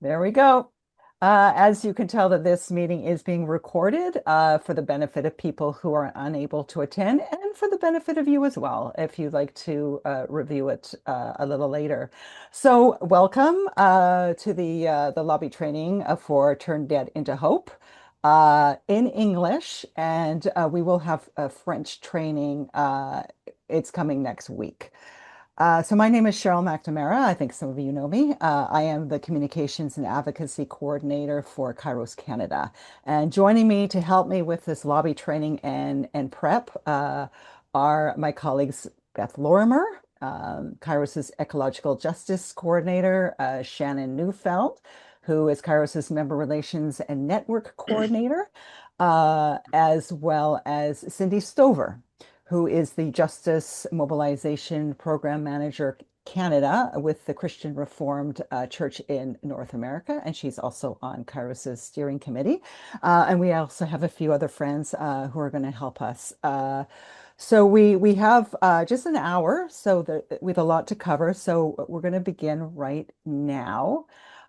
There we go. As you can tell that this meeting is being recorded for the benefit of people who are unable to attend and for the benefit of you as well, if you'd like to review it a little later. So welcome to the lobby training for Turn Debt into Hope in English, and we will have a French training. It's coming next week. So my name is Cheryl McNamara. I think some of you know me. I am the Communications and Advocacy Coordinator for Kairos Canada. And joining me to help me with this lobby training and prep are my colleagues Beth Lorimer, Kairos's Ecological Justice Coordinator, Shannon Neufeld, who is Kairos's Member Relations and Network Coordinator, as well as Cindy Stover, who is the Justice Mobilization Program Manager Canada with the Christian Reformed Church in North America, and she's also on Kairos's steering committee. And we also have a few other friends who are going to help us. So we have just an hour, so we have a lot to cover. So we're going to begin right now.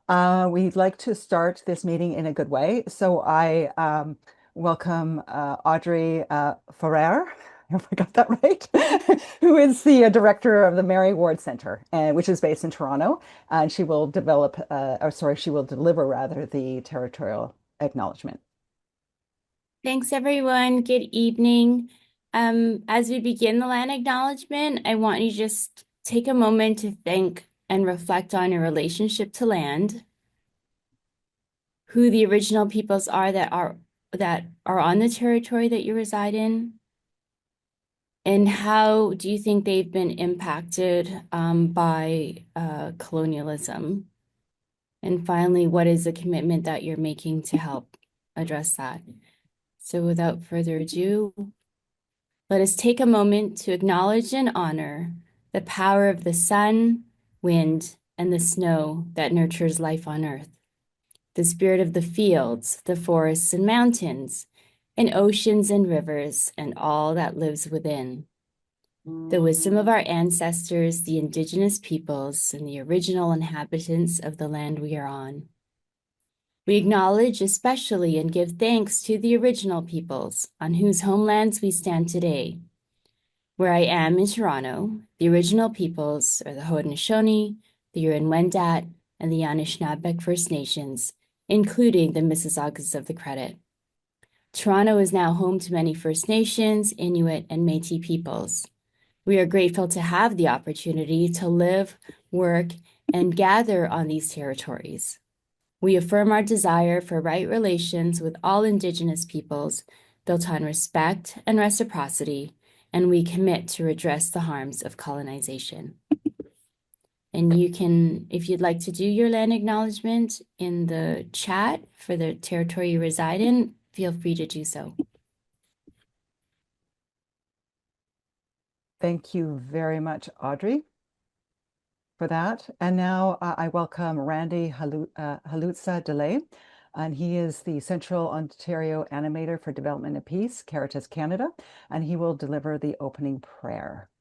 We'd like to start this meeting in a good way. So I welcome Audrey Ferrer. If I got that right, who is the director of the Mary Ward Center, which is based in Toronto, and she will she will deliver rather the territorial acknowledgement. Thanks, everyone. Good evening. As we begin the land acknowledgement, I want you to just take a moment to think and reflect on your relationship to land, who the original peoples are that are on the territory that you reside in, and how do you think they've been impacted by colonialism? And finally, what is the commitment that you're making to help address that? So without further ado, let us take a moment to acknowledge and honor the power of the sun, wind, and the snow that nurtures life on earth, the spirit of the fields, the forests and mountains, and oceans and rivers, and all that lives within. The wisdom of our ancestors, the indigenous peoples, and the original inhabitants of the land we are on. We acknowledge especially and give thanks to the original peoples on whose homelands we stand today. Where I am in Toronto, the original peoples are the Haudenosaunee, the Huron-Wendat, and the Anishinaabeg First Nations, including the Mississaugas of the Credit. Toronto is now home to many First Nations, Inuit, and Métis peoples. We are grateful to have the opportunity to live, work, and gather on these territories. We affirm our desire for right relations with all Indigenous peoples built on respect and reciprocity, and we commit to redress the harms of colonization. And you can, if you'd like to do your land acknowledgement in the chat for the territory you reside in, feel free to do so. Thank you very much, Audrey, for that. And now I welcome Randy Halutza DeLay, and he is the Central Ontario Animator for Development and Peace, Caritas Canada, and he will deliver the opening prayer.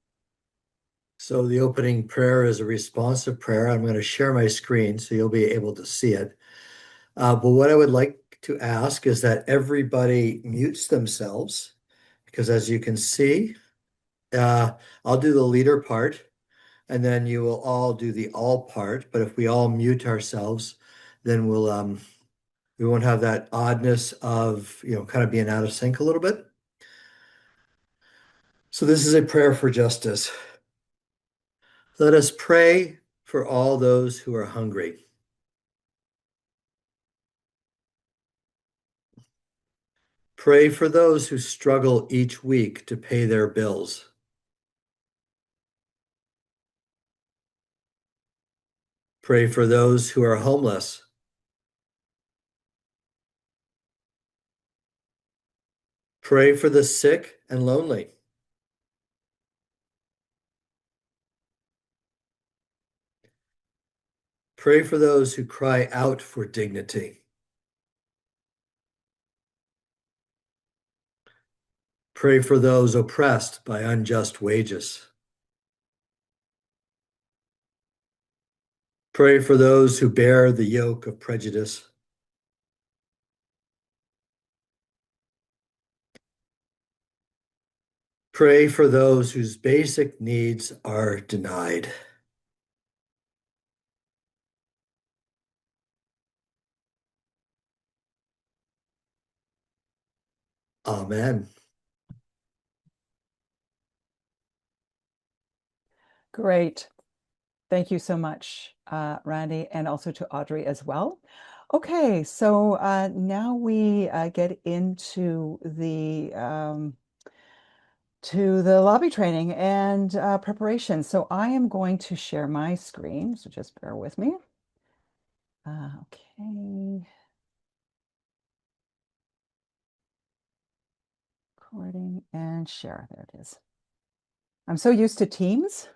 So the opening prayer is a responsive prayer. I'm going to share my screen so you'll be able to see it. But what I would like to ask is that everybody mutes themselves, because as you can see, I'll do the leader part, and then you will all do the all part. But if we all mute ourselves, then we won't have that oddness of kind of being out of sync a little bit. So this is a prayer for justice. Let us pray for all those who are hungry. Pray for those who struggle each week to pay their bills. Pray for those who are homeless. Pray for the sick and lonely. Pray for those who cry out for dignity. Pray for those oppressed by unjust wages. Pray for those who bear the yoke of prejudice. Pray for those whose basic needs are denied. Amen. Great. Thank you so much, Randy, and also to Audrey as well. Okay, so now we get into the lobby training and preparation. So I am going to share my screen, so just bear with me. Okay. Recording and share. There it is. I'm so used to Teams.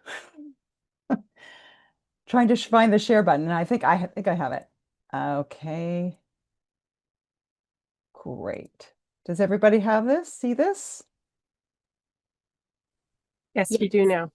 Trying to find the share button, and I think I have it. Okay. Great. Does everybody have this? See this? Yes, we do now.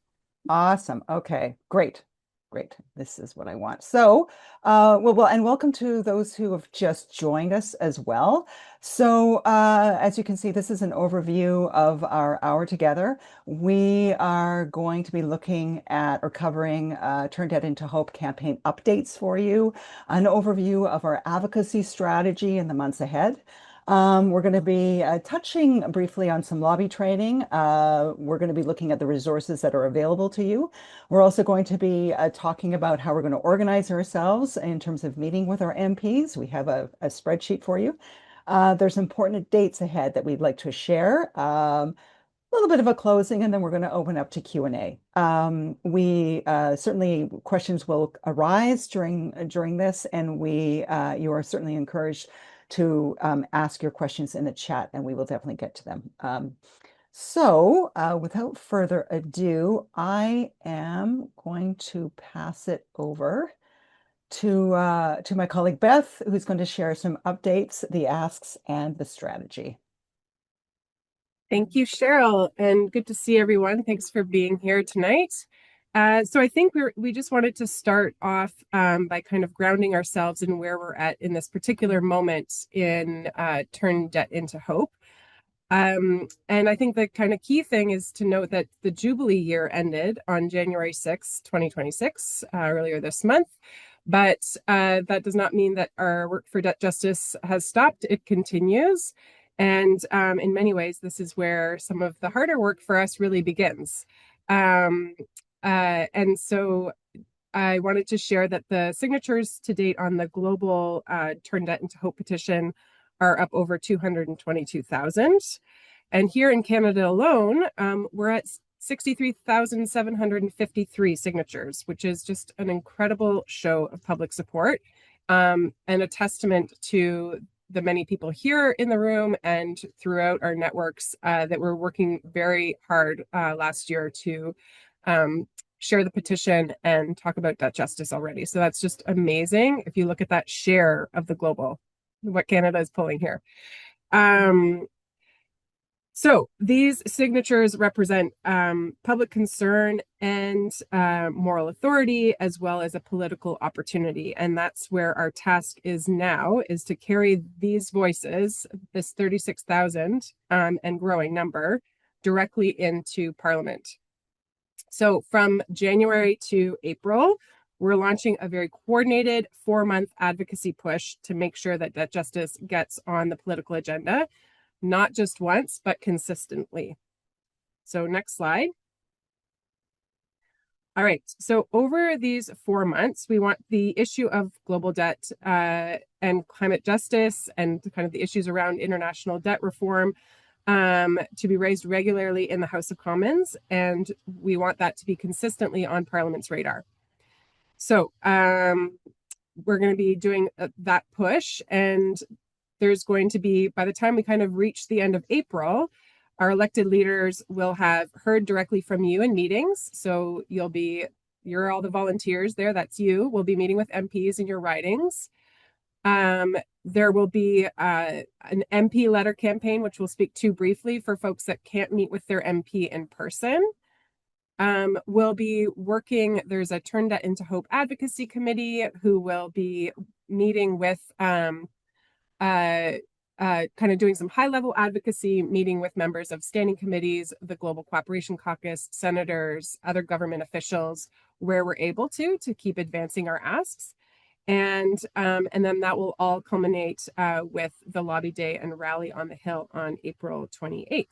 Awesome. Okay, great. Great. This is what I want. So, and welcome to those who have just joined us as well. So, as you can see, this is an overview of our hour together. We are going to be looking at or covering Turn Debt into Hope campaign updates for you, an overview of our advocacy strategy in the months ahead. We're going to be touching briefly on some lobby training. We're going to be looking at the resources that are available to you. We're also going to be talking about how we're going to organize ourselves in terms of meeting with our MPs. We have a spreadsheet for you. There's important dates ahead that we'd like to share. A little bit of a closing, and then we're going to open up to Q&A. We certainly questions will arise during this, and you are certainly encouraged to ask your questions in the chat, and we will definitely get to them. So without further ado, I am going to pass it over to my colleague Beth, who's going to share some updates, the asks, and the strategy. Thank you, Cheryl, and good to see everyone. Thanks for being here tonight. So I think we just wanted to start off by kind of grounding ourselves in where we're at in this particular moment in Turn Debt into Hope. And I think the kind of key thing is to note that the Jubilee year ended on January 6, 2026, earlier this month. But that does not mean that our work for debt justice has stopped. It continues. And in many ways, this is where some of the harder work for us really begins. And so I wanted to share that the signatures to date on the global Turn Debt into Hope petition are up over 222,000. And here in Canada alone, we're at 63,753 signatures, which is just an incredible show of public support and a testament to the many people here in the room and throughout our networks that were working very hard last year to share the petition and talk about debt justice already. So that's just amazing. If you look at that share of the global, what Canada is pulling here. So these signatures represent public concern and moral authority, as well as a political opportunity. And that's where our task is now, is to carry these voices, this 36,000 and growing number, directly into Parliament. So from January to April, we're launching a very coordinated 4-month advocacy push to make sure that debt justice gets on the political agenda, not just once, but consistently. So next slide. All right, so over these 4 months, we want the issue of global debt and climate justice and kind of the issues around international debt reform to be raised regularly in the House of Commons, and we want that to be consistently on Parliament's radar. So we're going to be doing that push, and there's going to be, by the time we kind of reach the end of April, our elected leaders will have heard directly from you in meetings. So you're all the volunteers there, that's you. We'll be meeting with MPs in your ridings. There will be an MP letter campaign, which we'll speak to briefly for folks that can't meet with their MP in person. We'll be working, there's a Turn Debt into Hope Advocacy Committee who will be meeting with kind of doing some high-level advocacy, meeting with members of standing committees, the Global Cooperation Caucus, senators, other government officials, where we're able to keep advancing our asks. And then that will all culminate with the lobby day and rally on the Hill on April 28th.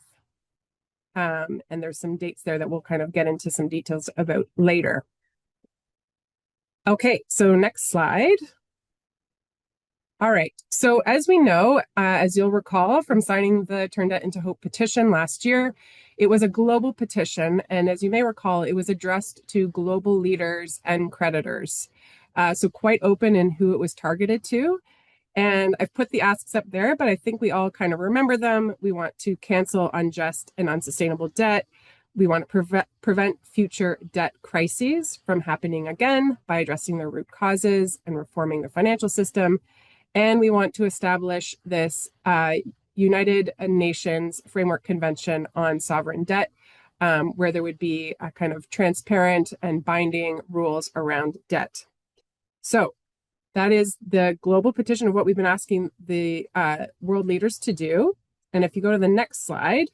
And there's some dates there that we'll kind of get into some details about later. Okay, so next slide. All right, so as we know, as you'll recall from signing the Turn Debt into Hope petition last year, it was a global petition. And as you may recall, it was addressed to global leaders and creditors. So quite open in who it was targeted to. And I've put the asks up there, but I think we all kind of remember them. We want to cancel unjust and unsustainable debt. We want to prevent future debt crises from happening again by addressing their root causes and reforming the financial system. And we want to establish this United Nations Framework Convention on Sovereign Debt, where there would be a kind of transparent and binding rules around debt. So that is the global petition of what we've been asking the world leaders to do. And if you go to the next slide,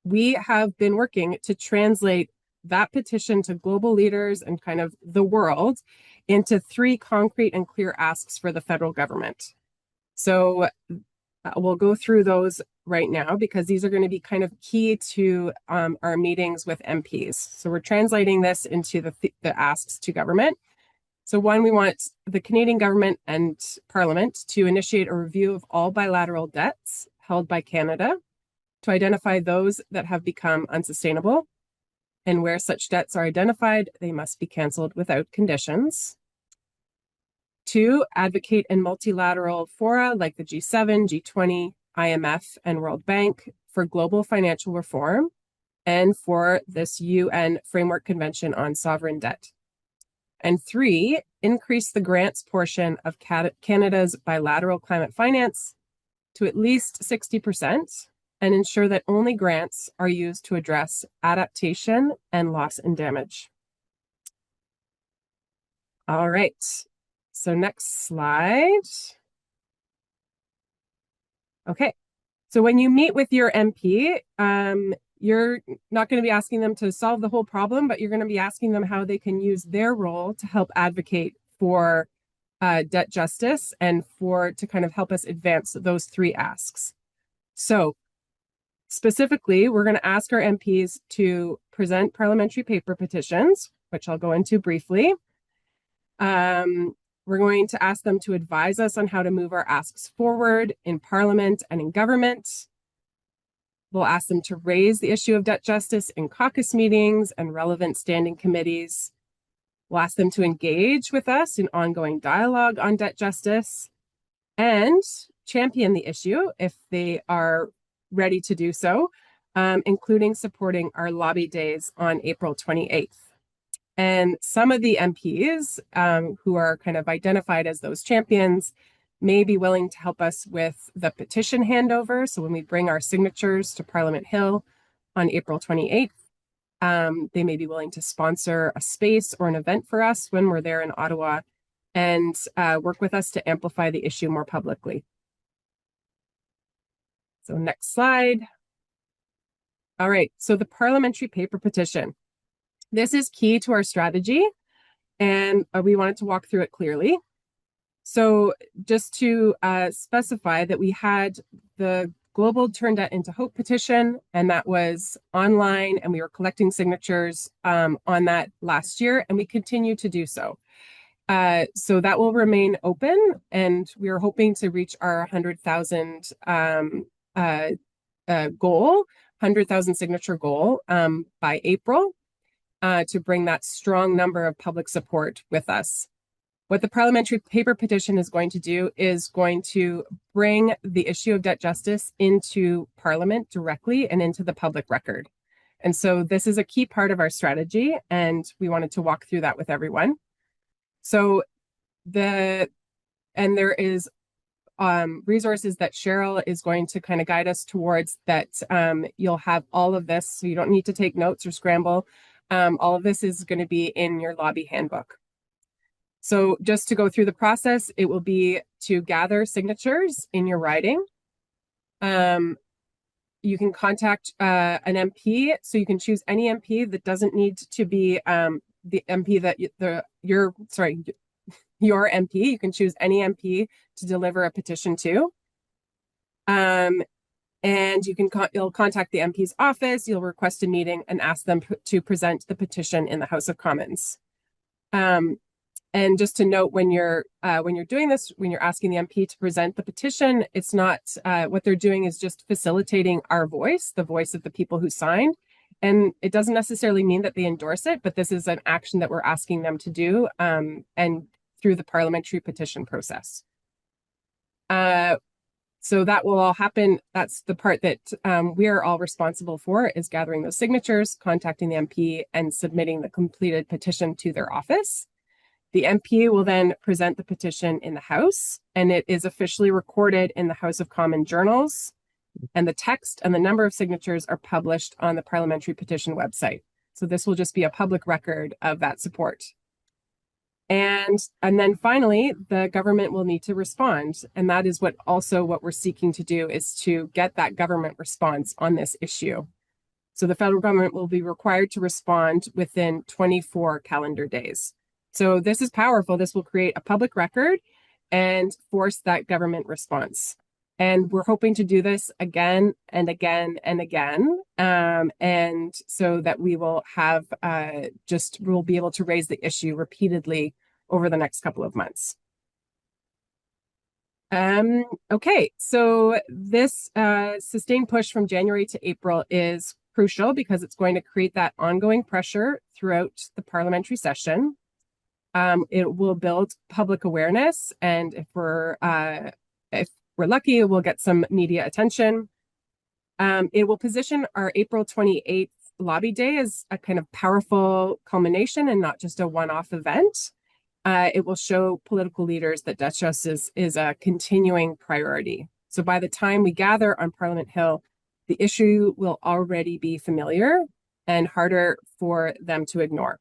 we have been working to translate that petition to global leaders and kind of the world into 3 concrete and clear asks for the federal government. So we'll go through those right now because these are going to be kind of key to our meetings with MPs. So we're translating this into the asks to government. So 1, we want the Canadian government and Parliament to initiate a review of all bilateral debts held by Canada to identify those that have become unsustainable. And where such debts are identified, they must be canceled without conditions. 2, advocate in multilateral fora like the G7, G20, IMF, and World Bank for global financial reform and for this UN Framework Convention on Sovereign Debt. And 3, increase the grants portion of Canada's bilateral climate finance to at least 60%. And ensure that only grants are used to address adaptation and loss and damage. All right, so next slide. Okay, so when you meet with your MP, you're not going to be asking them to solve the whole problem, but you're going to be asking them how they can use their role to help advocate for debt justice and to kind of help us advance those 3 asks. So specifically, we're going to ask our MPs to present parliamentary paper petitions, which I'll go into briefly. We're going to ask them to advise us on how to move our asks forward in Parliament and in government. We'll ask them to raise the issue of debt justice in caucus meetings and relevant standing committees. We'll ask them to engage with us in ongoing dialogue on debt justice and champion the issue if they are ready to do so, including supporting our lobby days on April 28th. And some of the MPs who are kind of identified as those champions may be willing to help us with the petition handover. So when we bring our signatures to Parliament Hill on April 28th, they may be willing to sponsor a space or an event for us when we're there in Ottawa and work with us to amplify the issue more publicly. So next slide. All right, so the parliamentary paper petition. This is key to our strategy, and we wanted to walk through it clearly. So just to specify that we had the Global Turn Debt into Hope petition, and that was online, and we were collecting signatures on that last year, and we continue to do so. So that will remain open, and we are hoping to reach our 100,000 goal, 100,000 signature goal by April to bring that strong number of public support with us. What the parliamentary paper petition is going to do is going to bring the issue of debt justice into Parliament directly and into the public record. And so this is a key part of our strategy, and we wanted to walk through that with everyone. So there is resources that Cheryl is going to kind of guide us towards that you'll have all of this, so you don't need to take notes or scramble. All of this is going to be in your lobby handbook. So just to go through the process, it will be to gather signatures in your riding. You can contact an MP, so you can choose any MP. That doesn't need to be the MP that your MP. You can choose any MP to deliver a petition to. And you'll contact the MP's office, you'll request a meeting and ask them to present the petition in the House of Commons. And just to note, when you're doing this, when you're asking the MP to present the petition, it's not what they're doing is just facilitating our voice, the voice of the people who signed. And it doesn't necessarily mean that they endorse it, but this is an action that we're asking them to do, and through the parliamentary petition process. So that will all happen. That's the part that we are all responsible for, is gathering those signatures, contacting the MP, and submitting the completed petition to their office. The MP will then present the petition in the House, and it is officially recorded in the House of Commons journals, and the text and the number of signatures are published on the parliamentary petition website. So this will just be a public record of that support. And then finally, the government will need to respond. And that is what we're seeking to do, is to get that government response on this issue. So the federal government will be required to respond within 24 calendar days. So this is powerful. This will create a public record and force that government response. And we're hoping to do this again and again and again. And so that we will have we'll be able to raise the issue repeatedly over the next couple of months. Okay, so this sustained push from January to April is crucial because it's going to create that ongoing pressure throughout the parliamentary session. It will build public awareness, and if we're lucky, we'll get some media attention. It will position our April 28th lobby day as a kind of powerful culmination and not just a one-off event. It will show political leaders that Dutch justice is a continuing priority. So by the time we gather on Parliament Hill, the issue will already be familiar and harder for them to ignore.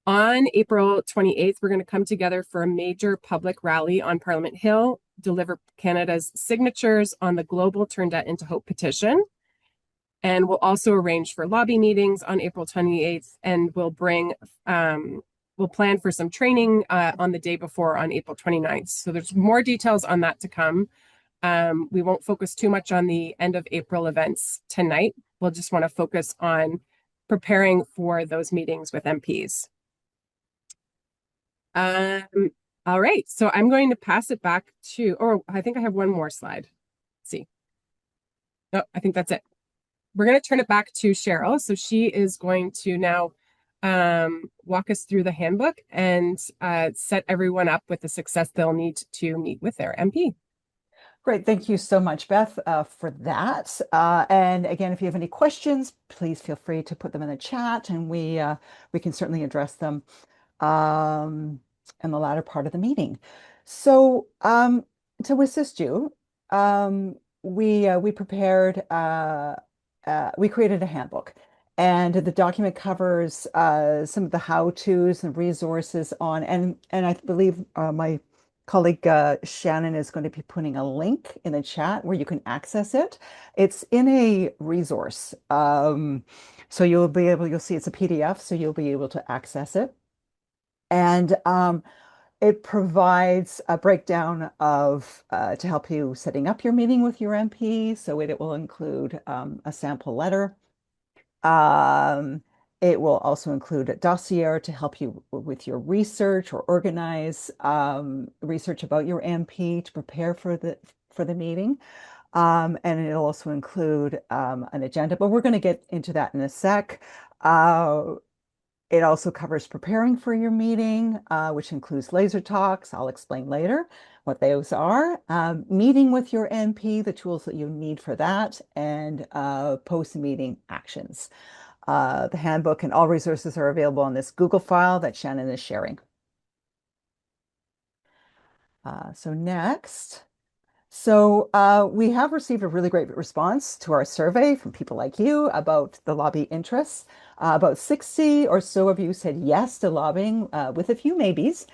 On April 28th, we're going to come together for a major public rally on Parliament Hill, deliver Canada's signatures on the Global Turn Debt into Hope petition. And we'll also arrange for lobby meetings on April 28th, and we'll plan for some training on the day before, on April 29th. So there's more details on that to come. We won't focus too much on the end of April events tonight. We'll just want to focus on preparing for those meetings with MPs. All right, so I'm going to pass it back to, I think I have one more slide. Let's see. No, I think that's it. We're going to turn it back to Cheryl. So she is going to now walk us through the handbook and set everyone up with the success they'll need to meet with their MP. Great. Thank you so much, Beth, for that. And again, if you have any questions, please feel free to put them in the chat, and we can certainly address them in the latter part of the meeting. So to assist you, we prepared, we created a handbook, and the document covers some of the how-tos and resources on, and I believe my colleague Shannon is going to be putting a link in the chat where you can access it. It's in a resource. So you'll see it's a PDF, so you'll be able to access it. And it provides a breakdown of to help you setting up your meeting with your MP. So it will include a sample letter. It will also include a dossier to help you with your research or organize research about your MP to prepare for the meeting. And it'll also include an agenda, but we're going to get into that in a sec. It also covers preparing for your meeting, which includes laser talks. I'll explain later what those are. Meeting with your MP, the tools that you need for that, and post-meeting actions. The handbook and all resources are available on this Google file that Shannon is sharing. So next. So we have received a really great response to our survey from people like you about the lobby interests. About 60 or so of you said yes to lobbying, with a few maybes.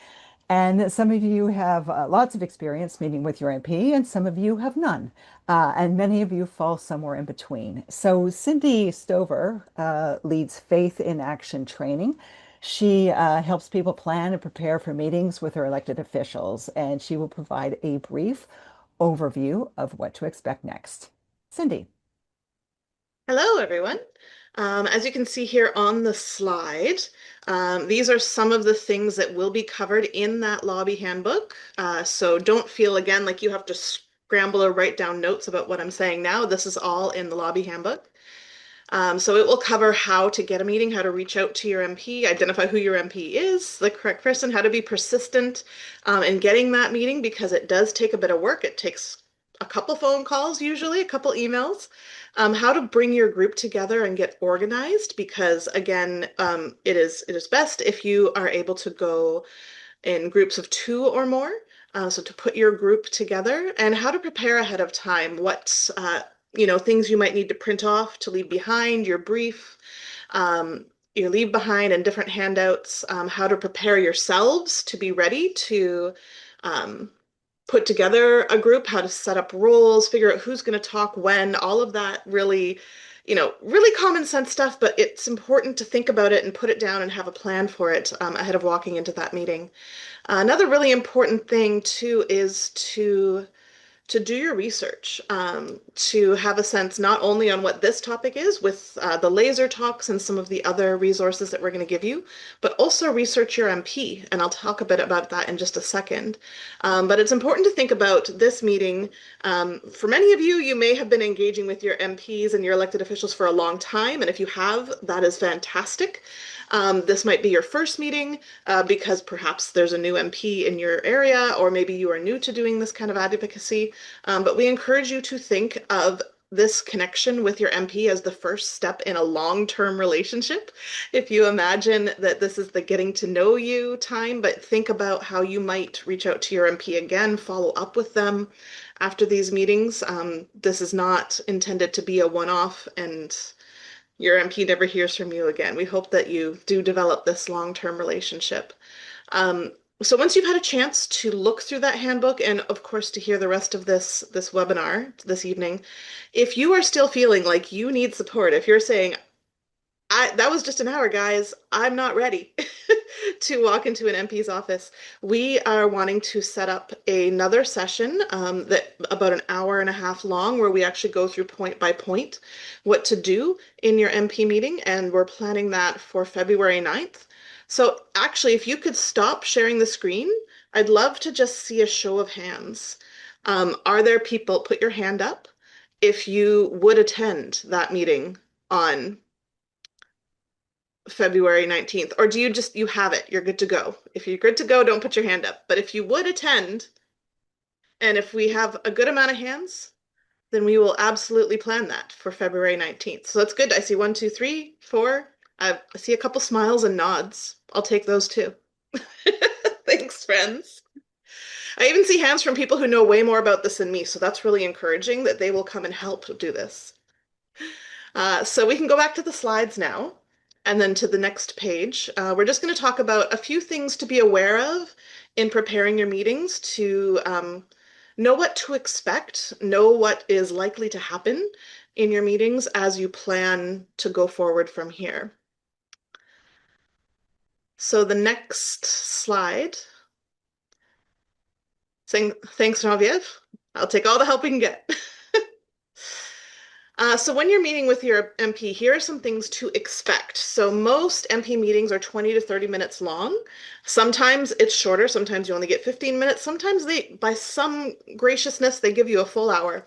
And some of you have lots of experience meeting with your MP, and some of you have none. And many of you fall somewhere in between. So Cindy Stover leads Faith in Action training. She helps people plan and prepare for meetings with her elected officials, and she will provide a brief overview of what to expect next. Cindy. Hello, everyone. As you can see here on the slide, these are some of the things that will be covered in that lobby handbook. So don't feel again like you have to scramble or write down notes about what I'm saying now. This is all in the lobby handbook. So it will cover how to get a meeting, how to reach out to your MP, identify who your MP is, the correct person, how to be persistent in getting that meeting because it does take a bit of work. It takes a couple phone calls, usually a couple emails. How to bring your group together and get organized because again, it is best if you are able to go in groups of 2 or more. So to put your group together and how to prepare ahead of time, what things you might need to print off to leave behind, your brief, your leave behind and different handouts, how to prepare yourselves to be ready to put together a group, how to set up roles, figure out who's going to talk when, all of that really, really common sense stuff, but it's important to think about it and put it down and have a plan for it ahead of walking into that meeting. Another really important thing too is to do your research, to have a sense not only on what this topic is with the laser talks and some of the other resources that we're going to give you, but also research your MP. And I'll talk a bit about that in just a second. But it's important to think about this meeting. For many of you, you may have been engaging with your MPs and your elected officials for a long time. And if you have, that is fantastic. This might be your first meeting because perhaps there's a new MP in your area, or maybe you are new to doing this kind of advocacy. But we encourage you to think of this connection with your MP as the first step in a long-term relationship. If you imagine that this is the getting to know you time, but think about how you might reach out to your MP again, follow up with them after these meetings. This is not intended to be a one-off and your MP never hears from you again. We hope that you do develop this long-term relationship. So once you've had a chance to look through that handbook and of course to hear the rest of this webinar this evening, if you are still feeling like you need support, if you're saying, that was just an hour, guys, I'm not ready to walk into an MP's office, we are wanting to set up another session that about an hour and a half long where we actually go through point by point what to do in your MP meeting, and we're planning that for February 9th. So actually, if you could stop sharing the screen, I'd love to just see a show of hands. Are there people, put your hand up, if you would attend that meeting on February 19th, or do you have it, you're good to go? If you're good to go, don't put your hand up. But if you would attend, and if we have a good amount of hands, then we will absolutely plan that for February 19th. So that's good. I see 1, 2, 3, 4. I see a couple smiles and nods. I'll take those too. Thanks, friends. I even see hands from people who know way more about this than me, so that's really encouraging that they will come and help do this. So we can go back to the slides now. And then to the next page, we're just going to talk about a few things to be aware of in preparing your meetings to know what to expect, know what is likely to happen in your meetings as you plan to go forward from here. So the next slide, saying thanks, Genevieve. I'll take all the help we can get. So when you're meeting with your MP, here are some things to expect. So most MP meetings are 20 to 30 minutes long. Sometimes it's shorter. Sometimes you only get 15 minutes. Sometimes by some graciousness, they give you a full hour.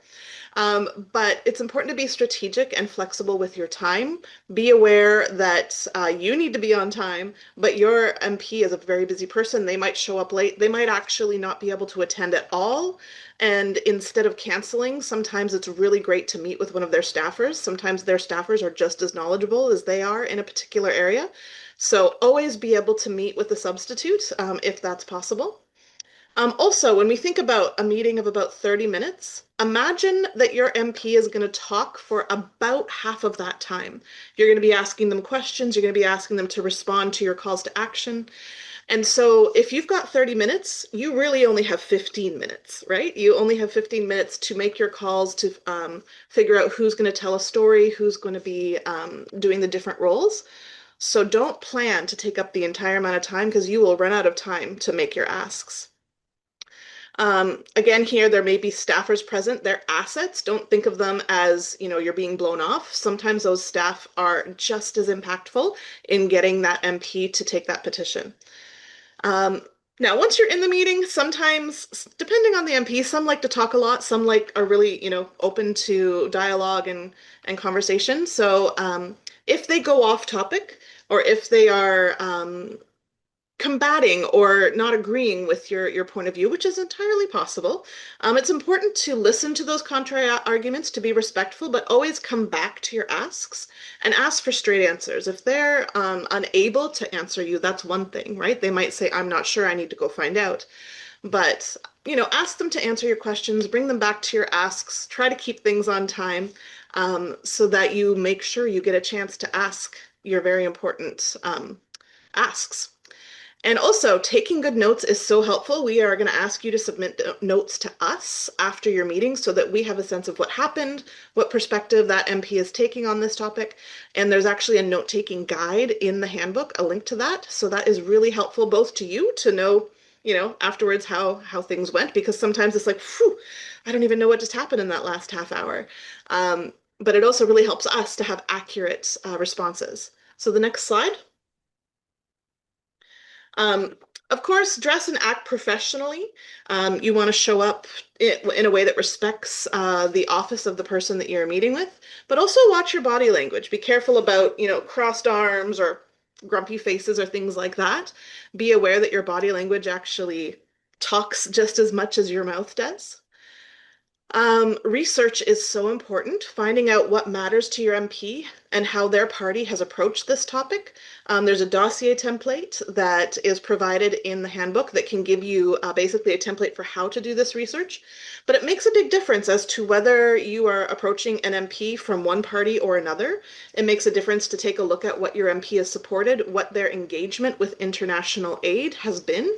But it's important to be strategic and flexible with your time. Be aware that you need to be on time, but your MP is a very busy person. They might show up late. They might actually not be able to attend at all. And instead of canceling, sometimes it's really great to meet with one of their staffers. Sometimes their staffers are just as knowledgeable as they are in a particular area. So always be able to meet with the substitute if that's possible. Also, when we think about a meeting of about 30 minutes, imagine that your MP is going to talk for about half of that time. You're going to be asking them questions, you're going to be asking them to respond to your calls to action. And so if you've got 30 minutes, you really only have 15 minutes, right? You only have 15 minutes to make your calls, to figure out who's going to tell a story, who's going to be doing the different roles. So don't plan to take up the entire amount of time because you will run out of time to make your asks. Again, here, there may be staffers present. They're assets. Don't think of them as, you're being blown off. Sometimes those staff are just as impactful in getting that MP to take that petition. Now, once you're in the meeting, sometimes, depending on the MP, some like to talk a lot, some are really, open to dialogue and conversation. So if they go off topic, or if they are combating or not agreeing with your point of view, which is entirely possible. It's important to listen to those contrary arguments, to be respectful, but always come back to your asks and ask for straight answers. If they're unable to answer you, that's one thing, right? They might say, I'm not sure, I need to go find out. But, ask them to answer your questions, bring them back to your asks, try to keep things on time, so that you make sure you get a chance to ask your very important asks. And also, taking good notes is so helpful. We are going to ask you to submit notes to us after your meeting so that we have a sense of what happened, what perspective that MP is taking on this topic. And there's actually a note-taking guide in the handbook, a link to that. So that is really helpful both to you to know, afterwards how things went, because sometimes it's like, whew, I don't even know what just happened in that last half hour. But it also really helps us to have accurate responses. So the next slide. Of course, dress and act professionally. You want to show up in a way that respects the office of the person that you're meeting with, but also watch your body language. Be careful about, crossed arms or grumpy faces or things like that. Be aware that your body language actually talks just as much as your mouth does. Research is so important, finding out what matters to your MP and how their party has approached this topic. There's a dossier template that is provided in the handbook that can give you basically a template for how to do this research, but it makes a big difference as to whether you are approaching an MP from one party or another. It makes a difference to take a look at what your MP has supported, what their engagement with international aid has been,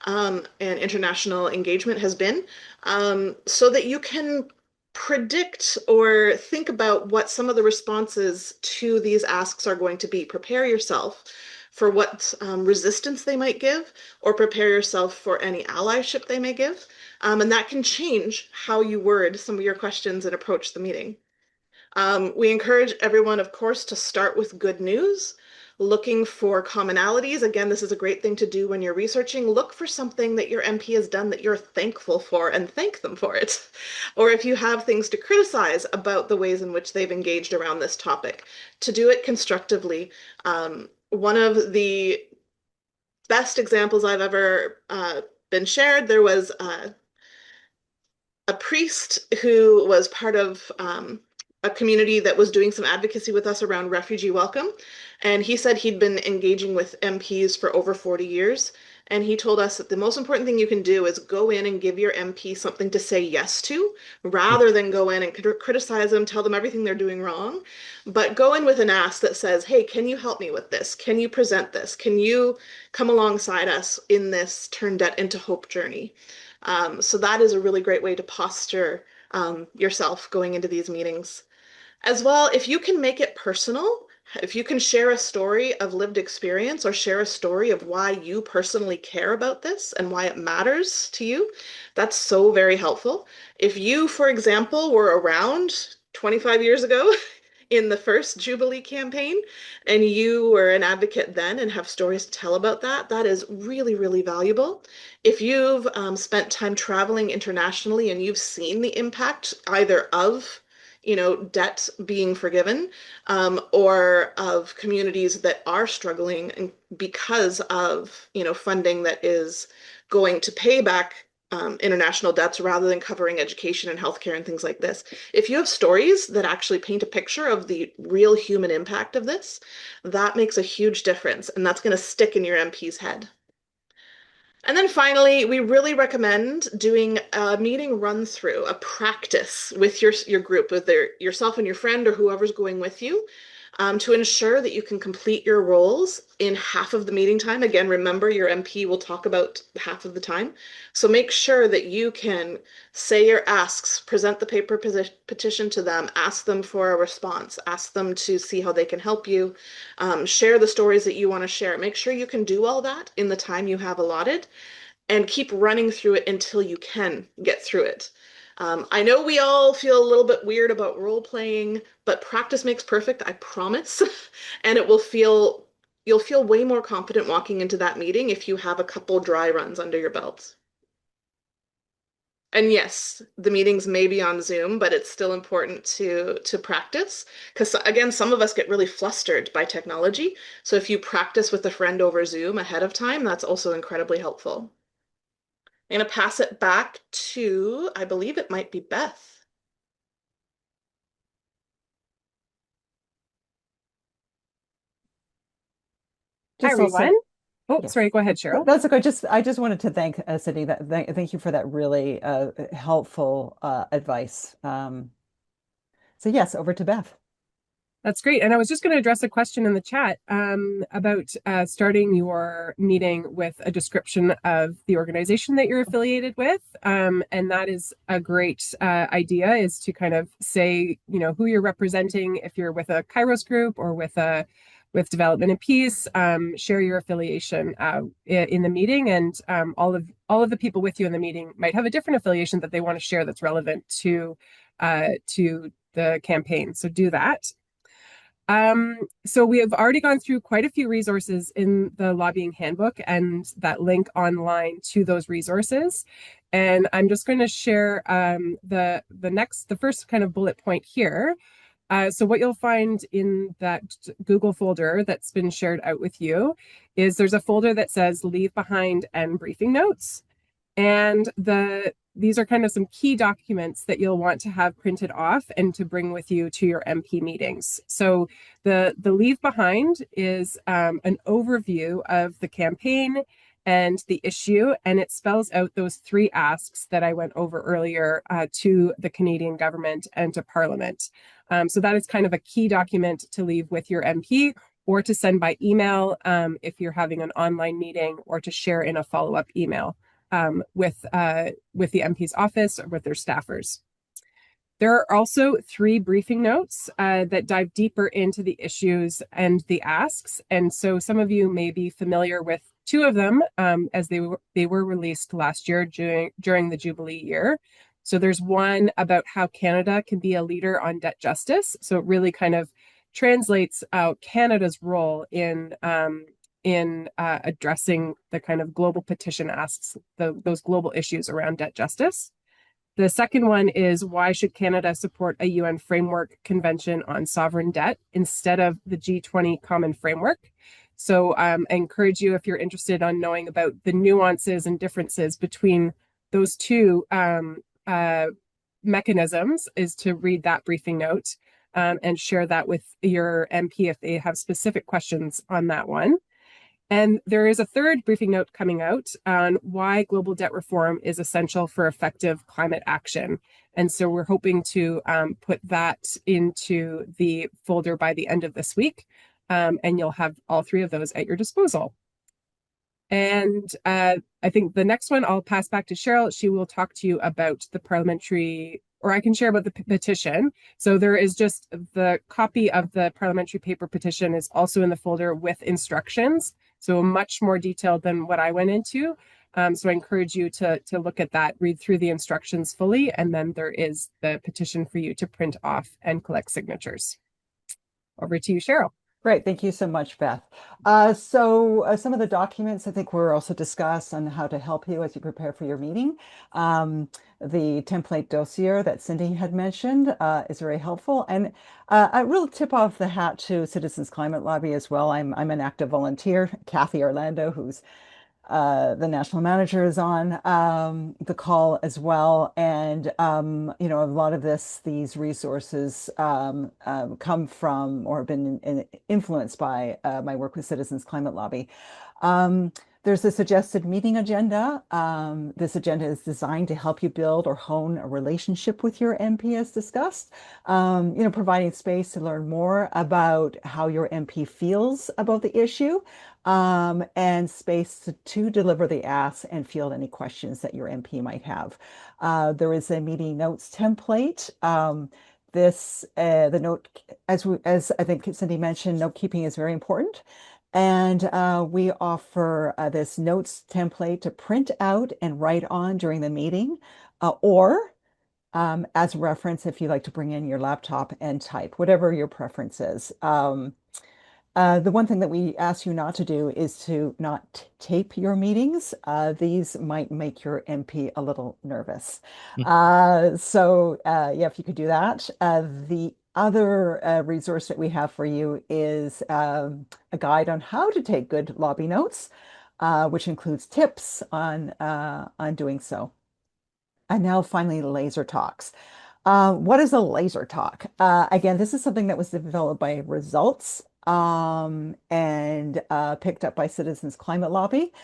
and international engagement has been, so that you can predict or think about what some of the responses to these asks are going to be. Prepare yourself for what resistance they might give, or prepare yourself for any allyship they may give. And that can change how you word some of your questions and approach the meeting. We encourage everyone, of course, to start with good news, looking for commonalities. Again, this is a great thing to do when you're researching. Look for something that your MP has done that you're thankful for and thank them for it. Or if you have things to criticize about the ways in which they've engaged around this topic, to do it constructively. One of the best examples I've ever been shared, there was a priest who was part of a community that was doing some advocacy with us around refugee welcome. And he said he'd been engaging with MPs for over 40 years. And he told us that the most important thing you can do is go in and give your MP something to say yes to, rather than go in and criticize them, tell them everything they're doing wrong. But go in with an ask that says, hey, can you help me with this? Can you present this? Can you come alongside us in this Turn Debt into Hope journey? So that is a really great way to posture yourself going into these meetings. As well, if you can make it personal, if you can share a story of lived experience or share a story of why you personally care about this and why it matters to you, that's so very helpful. If you, for example, were around 25 years ago in the first Jubilee campaign and you were an advocate then and have stories to tell about that, that is really, really valuable. If you've spent time traveling internationally and you've seen the impact either of debt being forgiven, or of communities that are struggling because of, funding that is going to pay back international debts rather than covering education and healthcare and things like this. If you have stories that actually paint a picture of the real human impact of this, that makes a huge difference, and that's going to stick in your MP's head. And then finally, we really recommend doing a meeting run through, a practice with your group, with yourself and your friend or whoever's going with you, to ensure that you can complete your roles in half of the meeting time. Again, remember your MP will talk about half of the time. So make sure that you can say your asks, present the paper petition to them, ask them for a response, ask them to see how they can help you, share the stories that you want to share. Make sure you can do all that in the time you have allotted and keep running through it until you can get through it. I know we all feel a little bit weird about role playing, but practice makes perfect, I promise. And you'll feel way more confident walking into that meeting if you have a couple dry runs under your belt. And yes, the meetings may be on Zoom, but it's still important to practice because again, some of us get really flustered by technology. So if you practice with a friend over Zoom ahead of time, that's also incredibly helpful. I'm going to pass it back to, I believe it might be Beth. Hi, Just also, everyone. Oh, yes. sorry, go ahead, Cheryl. That's okay. I just wanted to thank Cindy. Thank you for that really helpful advice. So yes, over to Beth. That's great. And I was just going to address a question in the chat about starting your meeting with a description of the organization that you're affiliated with. And that is a great idea, is to kind of say, you know, who you're representing. If you're with a Kairos group or with Development and Peace, share your affiliation in the meeting, and all of the people with you in the meeting might have a different affiliation that they want to share that's relevant to the campaign. So do that. So we have already gone through quite a few resources in the lobbying handbook and that link online to those resources. And I'm just going to share the first kind of bullet point here. So what you'll find in that Google folder that's been shared out with you is there's a folder that says Leave Behind and Briefing Notes. And these are kind of some key documents that you'll want to have printed off and to bring with you to your MP meetings. So the Leave Behind is an overview of the campaign and the issue, and it spells out those 3 asks that I went over earlier to the Canadian government and to Parliament. So that is kind of a key document to leave with your MP, or to send by email if you're having an online meeting, or to share in a follow-up email with the MP's office or with their staffers. There are also 3 briefing notes that dive deeper into the issues and the asks. And so some of you may be familiar with 2 of them as they were released last year during the Jubilee year. So there's one about how Canada can be a leader on debt justice. So it really kind of translates out Canada's role in addressing the kind of global petition asks, those global issues around debt justice. The second one is, why should Canada support a UN framework convention on sovereign debt instead of the G20 common framework? So I encourage you, if you're interested on knowing about the nuances and differences between those 2 mechanisms, is to read that briefing note and share that with your MP if they have specific questions on that one. And there is a 3rd briefing note coming out on why global debt reform is essential for effective climate action. And so we're hoping to put that into the folder by the end of this week. And you'll have all 3 of those at your disposal. And I think the next one I'll pass back to Cheryl. She will talk to you about the parliamentary, or I can share about the petition. So there is just the copy of the parliamentary paper petition is also in the folder with instructions. So much more detailed than what I went into. So I encourage you to look at that, read through the instructions fully, and then there is the petition for you to print off and collect signatures. Over to you, Cheryl. Great. Thank you so much, Beth. So some of the documents I think were also discussed on how to help you as you prepare for your meeting. The template dossier that Cindy had mentioned is very helpful. And I will tip off the hat to Citizens Climate Lobby as well. I'm an active volunteer. Kathy Orlando, who's the national manager, is on the call as well. And, you know, a lot of these resources come from or have been influenced by my work with Citizens Climate Lobby. There's a suggested meeting agenda. This agenda is designed to help you build or hone a relationship with your MP as discussed, providing space to learn more about how your MP feels about the issue, and space to deliver the asks and field any questions that your MP might have. There is a meeting notes template. The note, as I think Cindy mentioned, note keeping is very important. And we offer this notes template to print out and write on during the meeting, or as reference if you like to bring in your laptop and type, whatever your preference is. The one thing that we ask you not to do is to not tape your meetings. These might make your MP a little nervous. Yeah, if you could do that. The other resource that we have for you is a guide on how to take good lobby notes, which includes tips on doing so. And now finally, laser talks. What is a laser talk? Again, this is something that was developed by Results and picked up by Citizens Climate Lobby.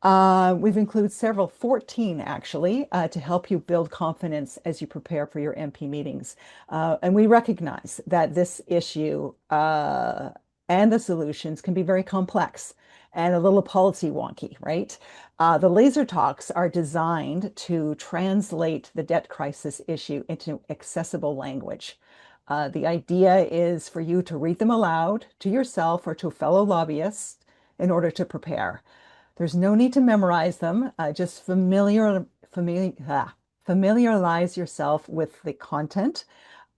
We've included 14 actually, to help you build confidence as you prepare for your MP meetings. And we recognize that this issue and the solutions can be very complex and a little policy wonky, right? The laser talks are designed to translate the debt crisis issue into accessible language. The idea is for you to read them aloud to yourself or to a fellow lobbyist in order to prepare. There's no need to memorize them. Just familiarize yourself with the content.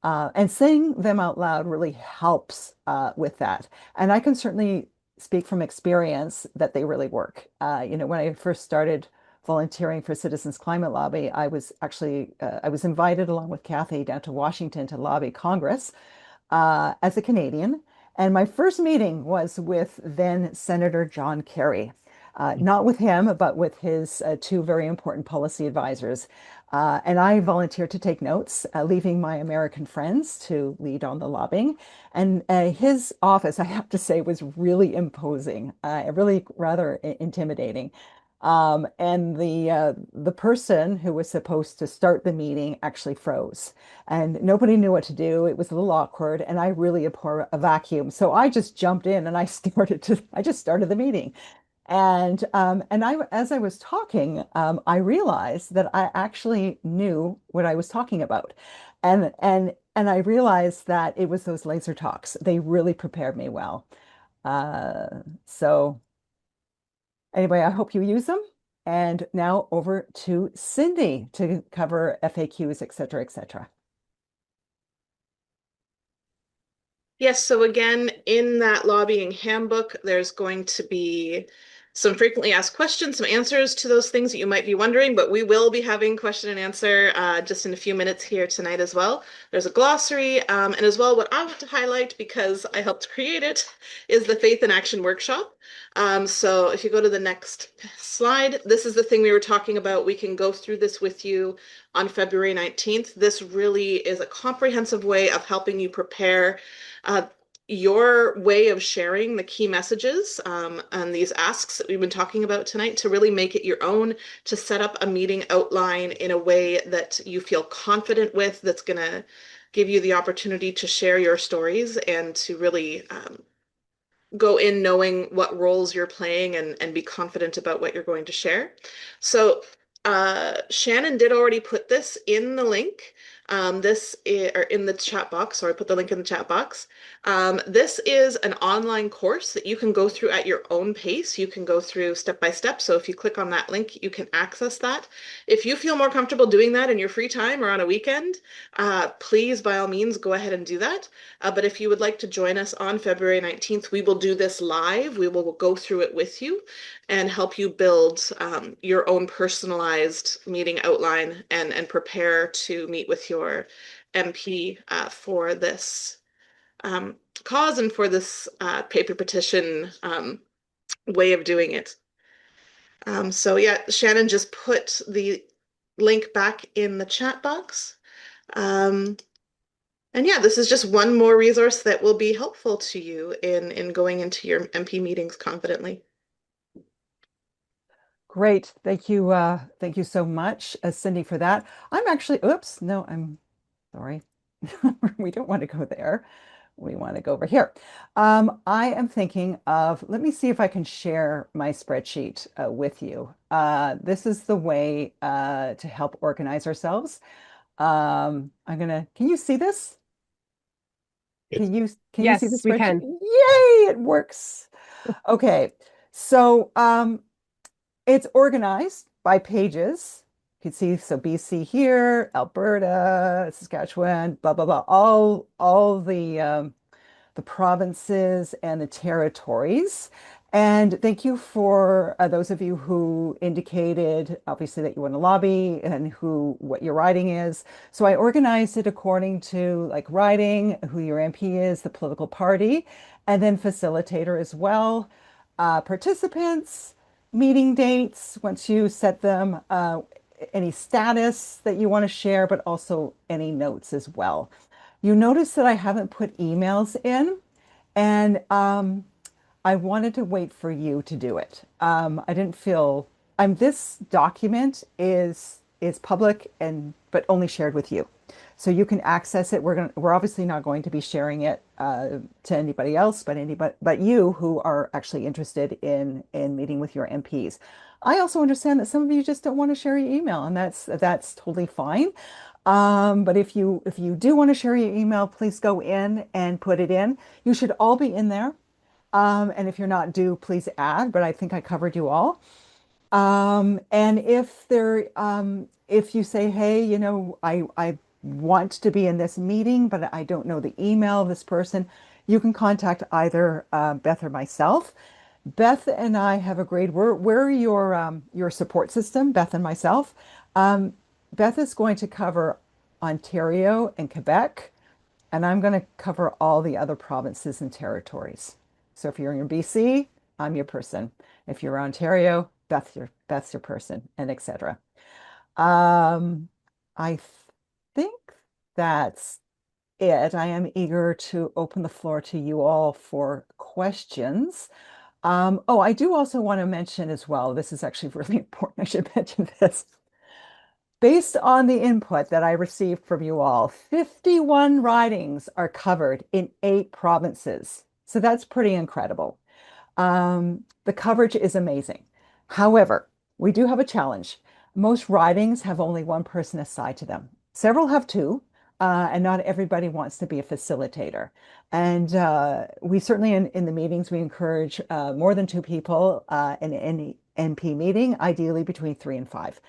And saying them out loud really helps with that. And I can certainly speak from experience that they really work. When I first started volunteering for Citizens Climate Lobby, I was invited along with Kathy down to Washington to lobby Congress as a Canadian. And my first meeting was with then Senator John Kerry. Not with him, but with his two very important policy advisors. And I volunteered to take notes, leaving my American friends to lead on the lobbying. And his office, I have to say, was really imposing, really rather intimidating. And the person who was supposed to start the meeting actually froze, and nobody knew what to do. It was a little awkward, and I really abhor a vacuum. So I just jumped in and I just started the meeting. And as I was talking, I realized that I actually knew what I was talking about, and I realized that it was those laser talks. They really prepared me well. So anyway, I hope you use them. And now over to Cindy to cover FAQs, et cetera, et cetera. Yes, so again, in that lobbying handbook, there's going to be some frequently asked questions, some answers to those things that you might be wondering, but we will be having question and answer just in a few minutes here tonight as well. There's a glossary, and as well, what I want to highlight, because I helped create it, is the Faith in Action workshop. So if you go to the next slide, this is the thing we were talking about. We can go through this with you on February 19th. This really is a comprehensive way of helping you prepare your way of sharing the key messages and these asks that we've been talking about tonight, to really make it your own, to set up a meeting outline in a way that you feel confident with, that's going to give you the opportunity to share your stories and to really go in knowing what roles you're playing and be confident about what you're going to share. So Shannon did already put this in the link. Or in the chat box, or I put the link in the chat box. This is an online course that you can go through at your own pace. You can go through step by step. So if you click on that link, you can access that. If you feel more comfortable doing that in your free time or on a weekend, please, by all means, go ahead and do that. But if you would like to join us on February 19th, we will do this live. We will go through it with you and help you build your own personalized meeting outline and prepare to meet with your MP for this cause and for this paper petition way of doing it. So yeah, Shannon just put the link back in the chat box. And yeah, this is just one more resource that will be helpful to you in going into your MP meetings confidently. Great. Thank you so much, Cindy, for that. I'm actually, oops, no, I'm sorry. We don't want to go there. We want to go over here. I am thinking of, let me see if I can share my spreadsheet with you. This is the way to help organize ourselves. Can you see this? Can you see the Yes, we spreadsheet? can. Yay, it works. Okay. So it's organized by pages. You can see, so BC here, Alberta, Saskatchewan, blah, blah, blah, all the provinces and the territories. And thank you for those of you who indicated, obviously, that you want to lobby and what your riding is. So I organized it according to like riding, who your MP is, the political party, and then facilitator as well, participants, meeting dates, once you set them, any status that you want to share, but also any notes as well. You notice that I haven't put emails in, and I wanted to wait for you to do it. I didn't feel this document is public and but only shared with you. So you can access it. We're obviously not going to be sharing it to anybody else, but you who are actually interested in meeting with your MPs. I also understand that some of you just don't want to share your email, and that's totally fine. But if you do want to share your email, please go in and put it in. You should all be in there. And if you're not due, please add, but I think I covered you all. And if you say, hey, I want to be in this meeting, but I don't know the email of this person, you can contact either Beth or myself. Beth and I have agreed, we're your support system, Beth and myself. Beth is going to cover Ontario and Quebec, and I'm going to cover all the other provinces and territories. So if you're in BC, I'm your person. If you're Ontario, Beth's your person, and etc. I think that's it. I am eager to open the floor to you all for questions. Oh, I do also want to mention as well, this is actually really important. I should mention this. Based on the input that I received from you all, 51 ridings are covered in 8 provinces. So that's pretty incredible. The coverage is amazing. However, we do have a challenge. Most ridings have only one person assigned to them. Several have two, and not everybody wants to be a facilitator. And we certainly, in the meetings, we encourage more than 2 people in any MP meeting, ideally between 3 and 5.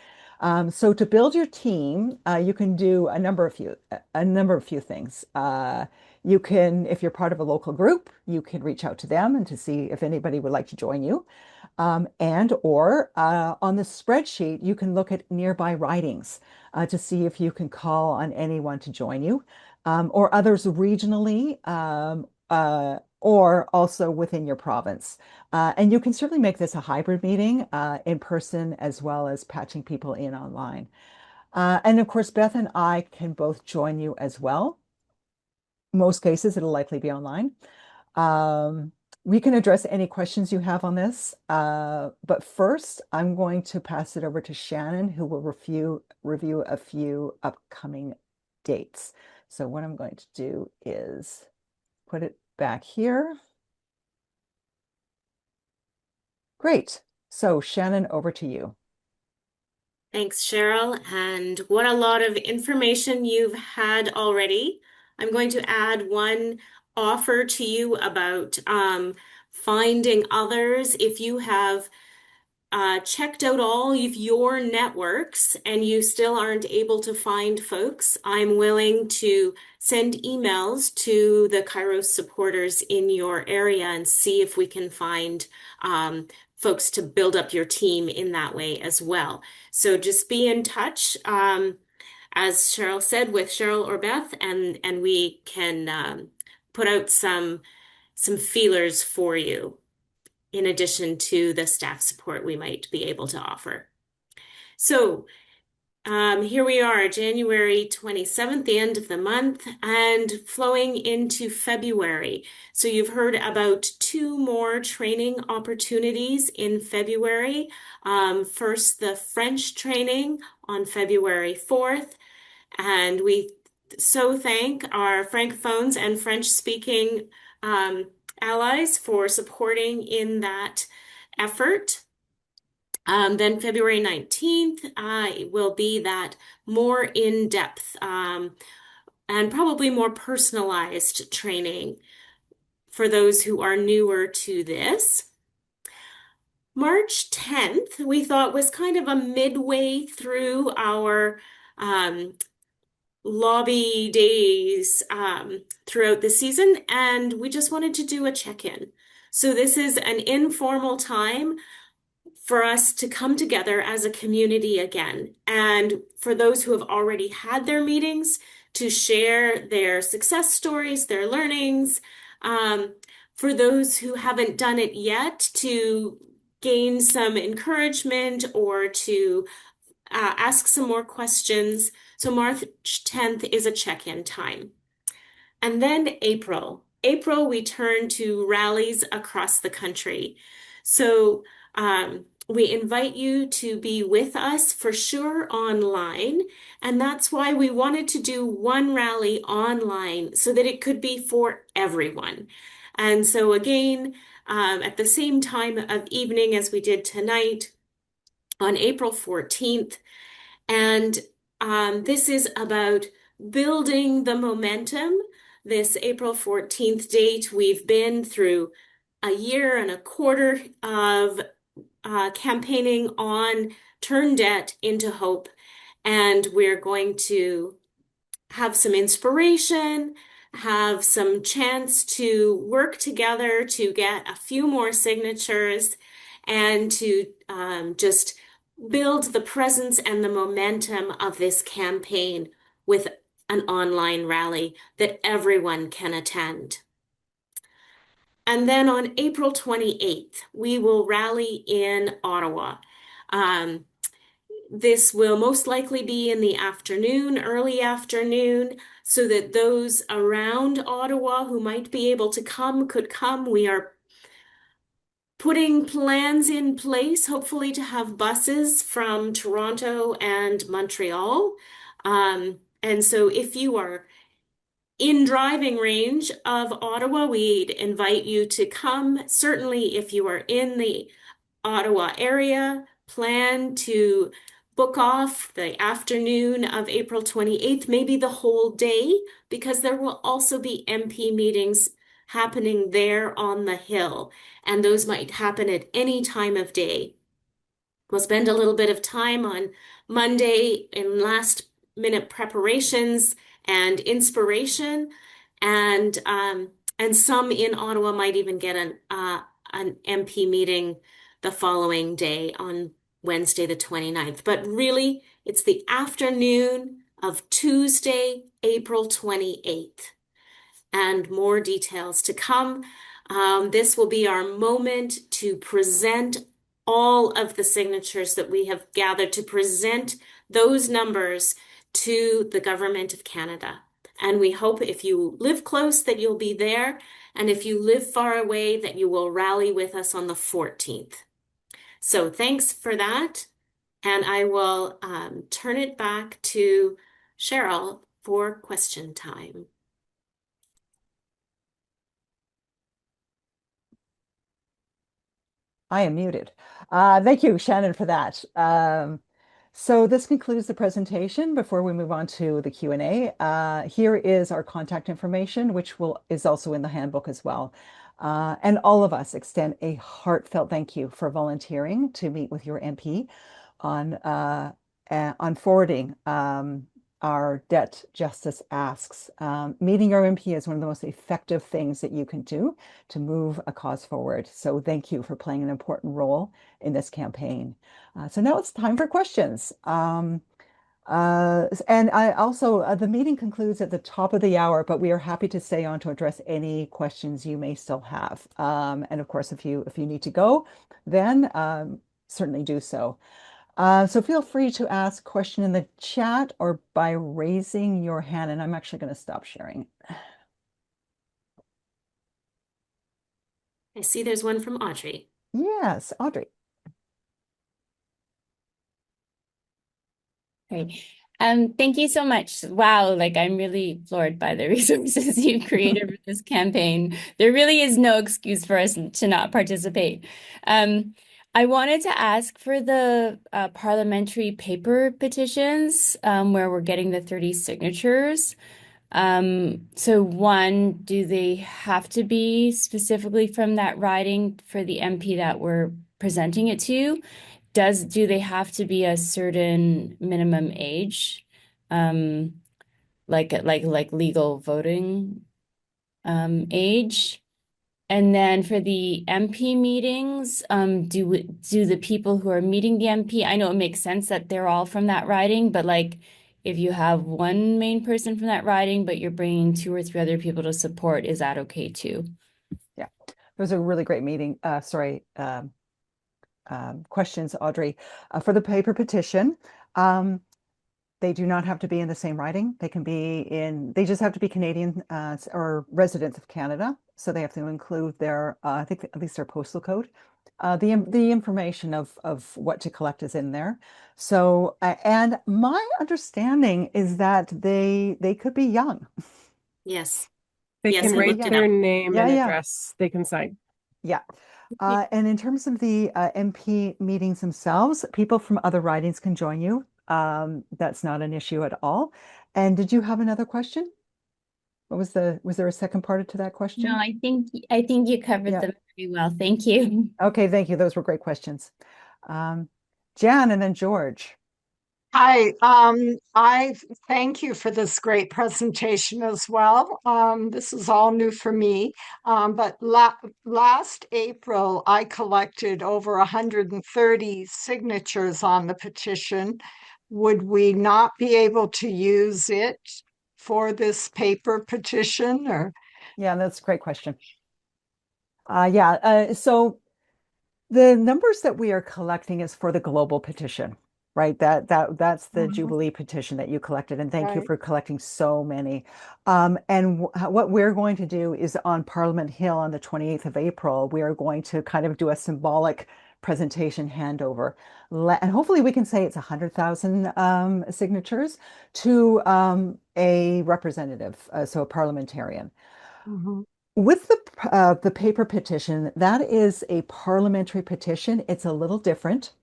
So to build your team, you can do a number of few things. You can, if you're part of a local group, you can reach out to them and to see if anybody would like to join you. Or on the spreadsheet, you can look at nearby ridings to see if you can call on anyone to join you, or others regionally, or also within your province. And you can certainly make this a hybrid meeting in person as well as patching people in online. And of course, Beth and I can both join you as well. Most cases, it'll likely be online. We can address any questions you have on this. But first, I'm going to pass it over to Shannon, who will review a few upcoming dates. So what I'm going to do is put it back here. Great. So Shannon, over to you. Thanks, Cheryl. And what a lot of information you've had already. I'm going to add one offer to you about finding others. If you have checked out all of your networks and you still aren't able to find folks, I'm willing to send emails to the Kairos supporters in your area and see if we can find folks to build up your team in that way as well. So just be in touch, as Cheryl said, with Cheryl or Beth, and we can put out some feelers for you in addition to the staff support we might be able to offer. So Here we are, January 27th, the end of the month, and flowing into February. So you've heard about 2 more training opportunities in February. First, the French training on February 4th, and we so thank our Francophones and French-speaking allies for supporting in that effort. Then February 19th will be that more in-depth and probably more personalized training for those who are newer to this. March 10th, we thought was kind of a midway through our lobby days throughout the season, and we just wanted to do a check-in. So this is an informal time for us to come together as a community again. And for those who have already had their meetings, to share their success stories, their learnings. For those who haven't done it yet, to gain some encouragement or to ask some more questions. So March 10th is a check-in time. And then April. April, we turn to rallies across the country. So we invite you to be with us for sure online. And that's why we wanted to do one rally online so that it could be for everyone. And so again, at the same time of evening as we did tonight on April 14th. And this is about building the momentum. This April 14th date, we've been through a year and a quarter of campaigning on Turn Debt into Hope. And we're going to have some inspiration, have some chance to work together to get a few more signatures and to just build the presence and the momentum of this campaign with an online rally that everyone can attend. And then on April 28th, we will rally in Ottawa. This will most likely be in the afternoon, early afternoon, so that those around Ottawa who might be able to come could come. We are putting plans in place, hopefully to have buses from Toronto and Montreal. And so if you are in driving range of Ottawa, we'd invite you to come. Certainly, if you are in the Ottawa area, plan to book off the afternoon of April 28th, maybe the whole day, because there will also be MP meetings happening there on the Hill, and those might happen at any time of day. We'll spend a little bit of time on Monday in last-minute preparations and inspiration, and some in Ottawa might even get an MP meeting the following day on Wednesday the 29th. But really, it's the afternoon of Tuesday, April 28th. And more details to come. This will be our moment to present all of the signatures that we have gathered, to present those numbers to the Government of Canada. And we hope if you live close that you'll be there, and if you live far away that you will rally with us on the 14th. So thanks for that, and I will turn it back to Cheryl for question time. I am muted. Thank you, Shannon, for that. So this concludes the presentation. Before we move on to the Q&A, here is our contact information, which is also in the handbook as well. And all of us extend a heartfelt thank you for volunteering to meet with your MP on forwarding our debt justice asks. Meeting your MP is one of the most effective things that you can do to move a cause forward. So thank you for playing an important role in this campaign. So now it's time for questions. And I also, the meeting concludes at the top of the hour, but we are happy to stay on to address any questions you may still have. And of course, if you need to go, then certainly do so. So feel free to ask question in the chat or by raising your hand, and I'm actually going to stop sharing. I see there's one from Audrey. Yes, Audrey. Great. Thank you so much. Wow, like I'm really floored by the resources you created for this campaign. There really is no excuse for us to not participate. I wanted to ask for the parliamentary paper petitions where we're getting the 30 signatures. So one, do they have to be specifically from that riding for the MP that we're presenting it to? Do they have to be a certain minimum age? Like legal voting age? And then for the MP meetings, do the people who are meeting the MP, I know it makes sense that they're all from that riding, but like if you have one main person from that riding, but you're bringing 2 or 3 other people to support, is that okay too? Yeah, it was a really great meeting. Questions, Audrey. For the paper petition, they do not have to be in the same riding. They can be they just have to be Canadian or residents of Canada. So they have to include their, I think at least their postal code. The information of what to collect is in there. So, and my understanding is that they could be young. Yes. They Yes, can I write looked it their up. name Yeah, and yeah. address. They can sign. Yeah. And in terms of the MP meetings themselves, people from other ridings can join you. That's not an issue at all. And did you have another question? Was there a second part to that question? No, I think you covered Yeah. them very well. Thank you. Okay, thank you. Those were great questions. Jan and then George. Hi, I thank you for this great presentation as well. This is all new for me, but last April I collected over 130 signatures on the petition. Would we not be able to use it for this paper petition or? Yeah, that's a great question. So the numbers that we are collecting is for the global petition, right? That's the Mhm. Jubilee petition that you collected, and thank you Right. for collecting so many. And what we're going to do is on Parliament Hill on the 28th of April, we are going to kind of do a symbolic presentation handover. And hopefully we can say it's 100,000 signatures to a representative, so a parliamentarian. Mhm. With the paper petition, that is a parliamentary petition. It's a little different,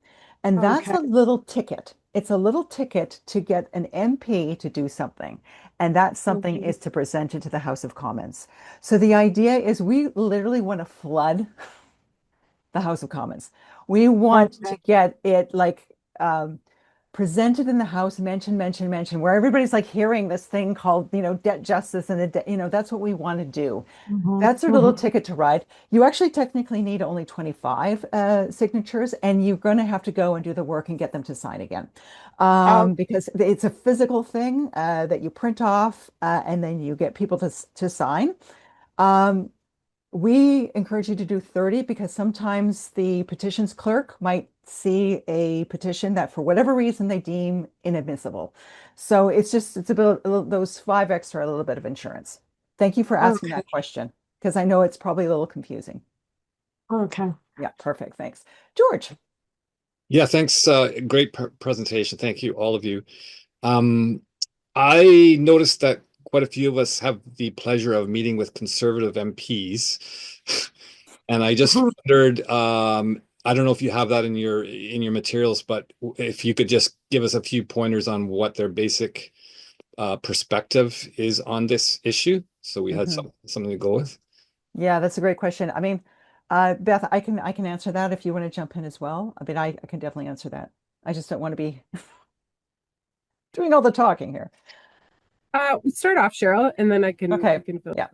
and that's Okay. a little ticket. It's a little ticket to get an MP to do something, and that something Mhm. is to present it to the House of Commons. So the idea is we literally want to flood the House of Commons. We want Okay. to get it like presented in the House, mention, where everybody's like hearing this thing called, debt justice and that's what we want to do. Mhm. That's our little Mhm. ticket to ride. You actually technically need only 25 signatures, and you're going to have to go and do the work and get them to sign again. Oh, Because it's a physical thing that you print off and then you get people to sign. Um, we encourage you to do 30 because sometimes the petitions clerk might see a petition that for whatever reason they deem inadmissible. So it's about those 5 extra, a little bit of insurance. Thank you for asking okay. that question because I know it's probably a little confusing. Okay. Yeah, perfect. Thanks. George. Yeah, thanks. Great presentation. Thank you, all of you. I noticed that quite a few of us have the pleasure of meeting with conservative MPs. And I just wondered, I don't know if you have that in your materials, but if you could just give us a few pointers on what their basic perspective is on this issue, so we had something to go with. Yeah, that's a great question. I mean, Beth, I can answer that if you want to jump in as well. I mean, I can definitely answer that. I just don't want to be doing all the talking here. Start off, Cheryl, and then I Okay. can fill. Yeah,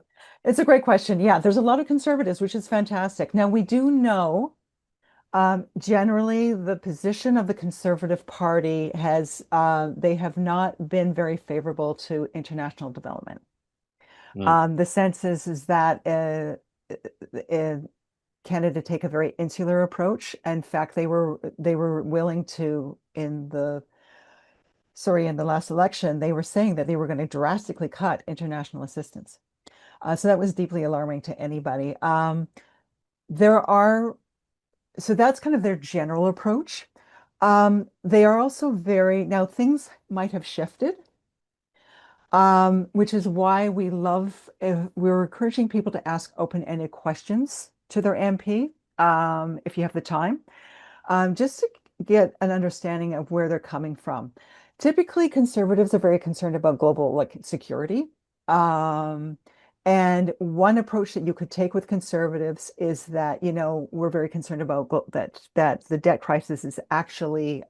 it's a great question. Yeah, there's a lot of conservatives, which is fantastic. Now, we do know generally the position of the Conservative Party they have not been very favorable to international development. The sense is that Canada take a very insular approach. In fact, they were willing to in the last election, they were saying that they were going to drastically cut international assistance. So that was deeply alarming to anybody. So that's kind of their general approach. They are also now things might have shifted, which is why we're encouraging people to ask open-ended questions to their MP, if you have the time, just to get an understanding of where they're coming from. Typically, conservatives are very concerned about global security. And one approach that you could take with conservatives is that, we're very concerned about that the debt crisis is actually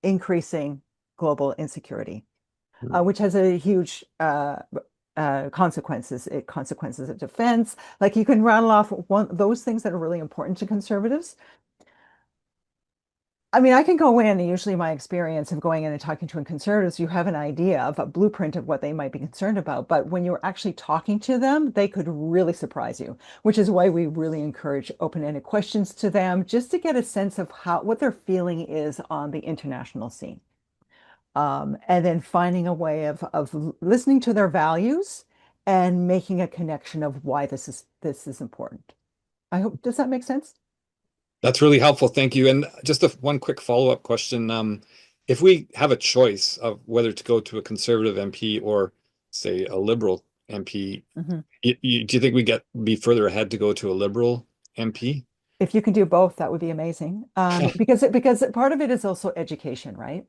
increasing global insecurity, which has a huge consequences of defense. Like you can rattle off those things that are really important to conservatives. I mean, I can go in, and usually my experience of going in and talking to conservatives, you have an idea of a blueprint of what they might be concerned about. But when you're actually talking to them, they could really surprise you, which is why we really encourage open-ended questions to them, just to get a sense of what their feeling is on the international scene. And then finding a way of listening to their values and making a connection of why this is important. Does that make sense? That's really helpful. Thank you. And just one quick follow-up question. If we have a choice of whether to go to a conservative MP or, say, a liberal MP, do you think we be further ahead to go to a liberal MP? If you can do both, that would be amazing. Because part of it is also education, right?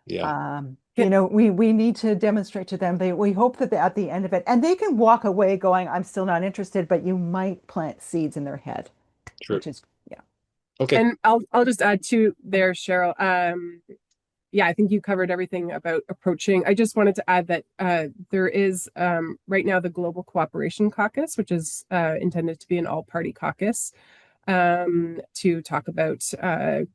Yeah. We need to demonstrate to them. We hope that at the end of it, and they can walk away going, I'm still not interested, but you might plant seeds in their head. True. Which is, yeah. Okay. And I'll just add to there, Cheryl. Yeah, I think you covered everything about approaching. I just wanted to add that there is right now the Global Cooperation Caucus, which is intended to be an all-party caucus to talk about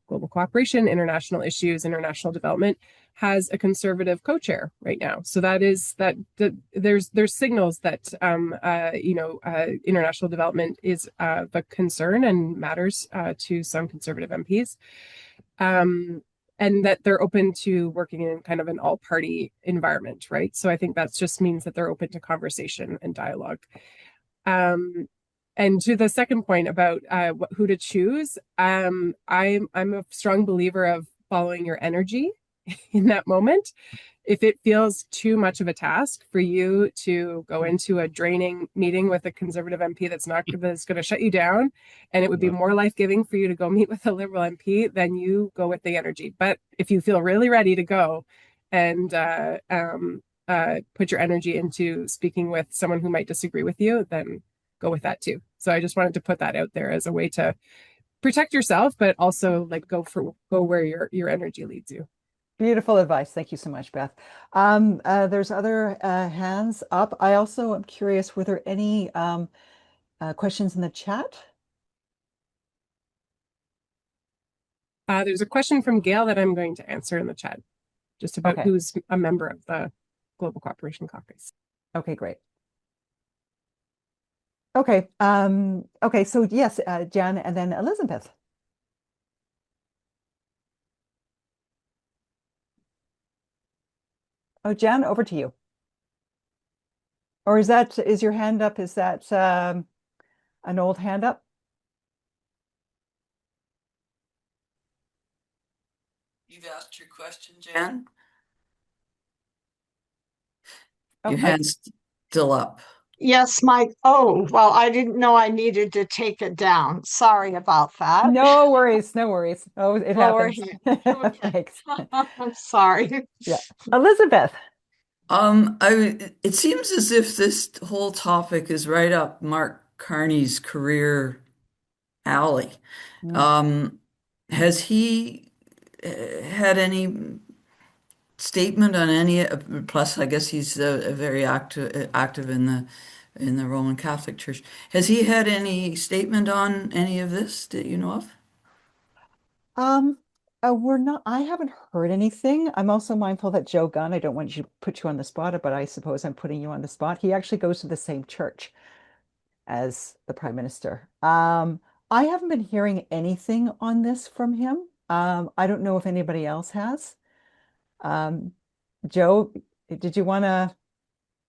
global cooperation, international issues, international development, has a conservative co-chair right now. So there's signals that international development is of a concern and matters to some conservative MPs, and that they're open to working in kind of an all-party environment, right? So I think that just means that they're open to conversation and dialogue. And to the second point about who to choose, I'm a strong believer of following your energy in that moment. If it feels too much of a task for you to go into a draining meeting with a conservative MP that's going to shut you down, and it would be more life-giving for you to go meet with a liberal MP, then you go with the energy. But if you feel really ready to go and put your energy into speaking with someone who might disagree with you, then go with that too. So I just wanted to put that out there as a way to protect yourself, but also go where your energy leads you. Beautiful advice. Thank you so much, Beth. There's other hands up. I also am curious, were there any questions in the chat? There's a question from Gail that I'm going to answer in the chat, just about who's a member of the Global Cooperation Caucus. Okay, great. Okay. Okay. So yes, Jan, and then Elizabeth. Oh, Jan, over to you. Or is your hand up? Is that an old hand up? You've asked your question, Jan. Okay. Your hand's still up. Yes, Mike. Oh, well, I didn't know I needed to take it down. Sorry about that. No worries. No worries. Oh, it happens. Thanks. I'm sorry. Yeah. Elizabeth. It seems as if this whole topic is right up Mark Carney's career alley. Has he had any statement on any? Plus, I guess he's a very active in the Roman Catholic Church. Has he had any statement on any of this that you know of? I haven't heard anything. I'm also mindful that Joe Gunn, I don't want to put you on the spot, but I suppose I'm putting you on the spot. He actually goes to the same church as the Prime Minister. I haven't been hearing anything on this from him. I don't know if anybody else has. Joe, did you want to,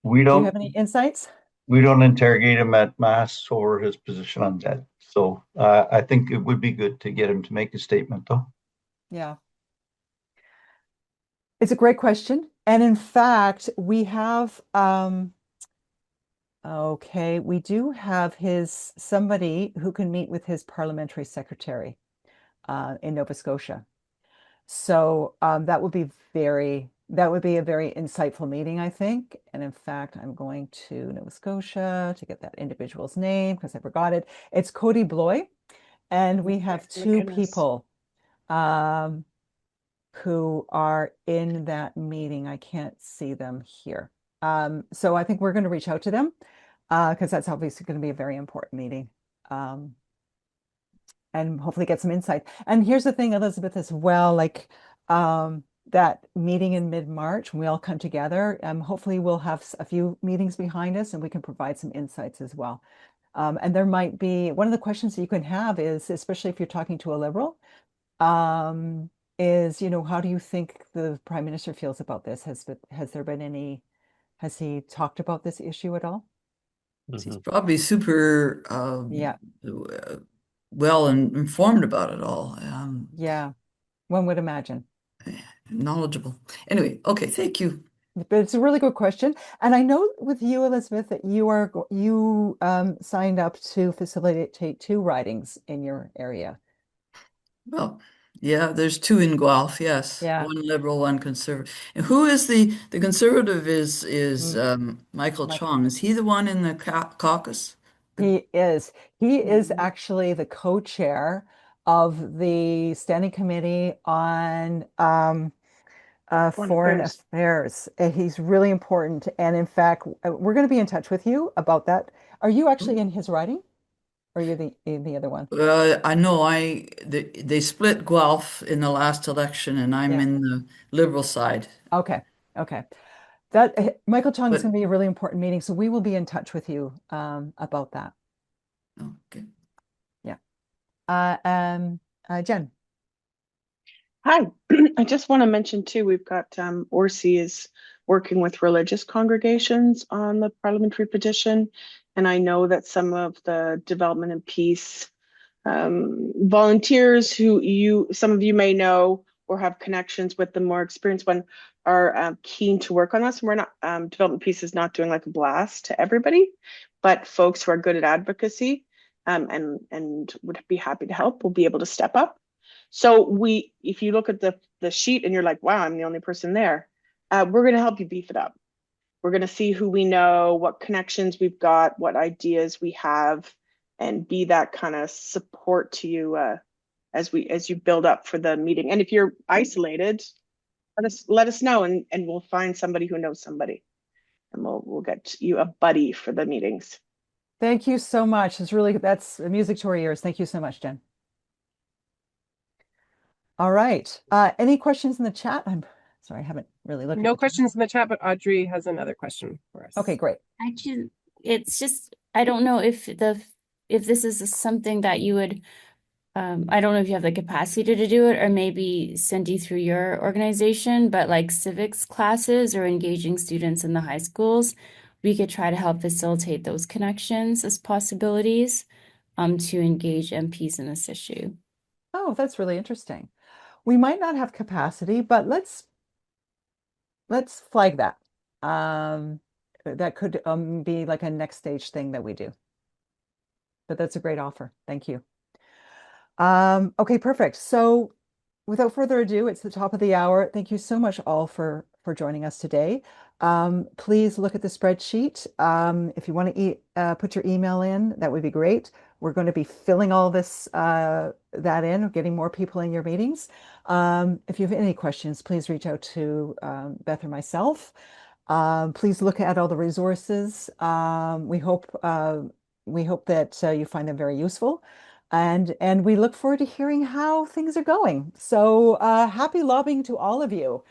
We do you have don't any insights? we don't interrogate him at mass over his position on debt. So I think it would be good to get him to make a statement, though. Yeah. It's a great question. And in fact, we have, okay, we do have somebody who can meet with his parliamentary secretary in Nova Scotia. So that would be a very insightful meeting, I think. And in fact, I'm going to Nova Scotia to get that individual's name because I forgot it. It's Cody Bloy. And we have two people who are in that meeting. I can't see them here. So I think we're going to reach out to them because that's obviously going to be a very important meeting. And hopefully get some insight. And here's the thing, Elizabeth, as well, like that meeting in mid-March, when we all come together, hopefully we'll have a few meetings behind us and we can provide some insights as well. And there might be, one of the questions that you can have is, especially if you're talking to a Liberal, is, how do you think the Prime Minister feels about this? Has he talked about this issue at all? He's probably super Yeah. well informed about it all. Yeah, one would imagine. Knowledgeable. Anyway, okay, thank you. But it's a really good question. And I know with you, Elizabeth, that you signed up to facilitate 2 ridings in your area. Well, yeah, there's 2 in Guelph, yes. Yeah. One Liberal, one Conservative. And who is the Conservative is Michael Chong. Is he the one in the caucus? He is. He is actually the co-chair of the Standing Committee on Foreign Affairs. He's really important. And in fact, we're going to be in touch with you about that. Are you actually in his riding? Or are you the other one? I know they split Guelph in the last election, and I'm in the Liberal side. Okay. That Michael Chong is But- going to be a really important meeting, so we will be in touch with you about that. Okay. Yeah. Jen. Hi, I just want to mention too, we've got ORCE is working with religious congregations on the parliamentary petition. And I know that some of the development and peace volunteers who some of you may know or have connections with, the more experienced one, are keen to work on this. We're not, development peace is not doing like a blast to everybody, but folks who are good at advocacy and would be happy to help will be able to step up. So if you look at the sheet and you're like, wow, I'm the only person there, we're going to help you beef it up. We're going to see who we know, what connections we've got, what ideas we have, and be that kind of support to you as you build up for the meeting. And if you're isolated, let us know, and we'll find somebody who knows somebody, and we'll get you a buddy for the meetings. Thank you so much. That's music to our ears. Thank you so much, Jen. All right. Any questions in the chat? I'm sorry, I haven't really looked. No questions in the chat, but Audrey has another question for us. Okay, great. Actually, it's just, I don't know if this is something that you would, I don't know if you have the capacity to do it, or maybe Cindy through your organization, but like civics classes or engaging students in the high schools, we could try to help facilitate those connections as possibilities to engage MPs in this issue. Oh, that's really interesting. We might not have capacity, but let's flag that. That could be like a next stage thing that we do. But that's a great offer. Thank you. Okay, perfect. So without further ado, it's the top of the hour. Thank you so much all for joining us today. Please look at the spreadsheet. If you want to put your email in, that would be great. We're going to be filling all this that in, getting more people in your meetings. If you have any questions, please reach out to Beth or myself. Please look at all the resources. We hope that you find them very useful. And we look forward to hearing how things are going. So happy lobbying to all of you.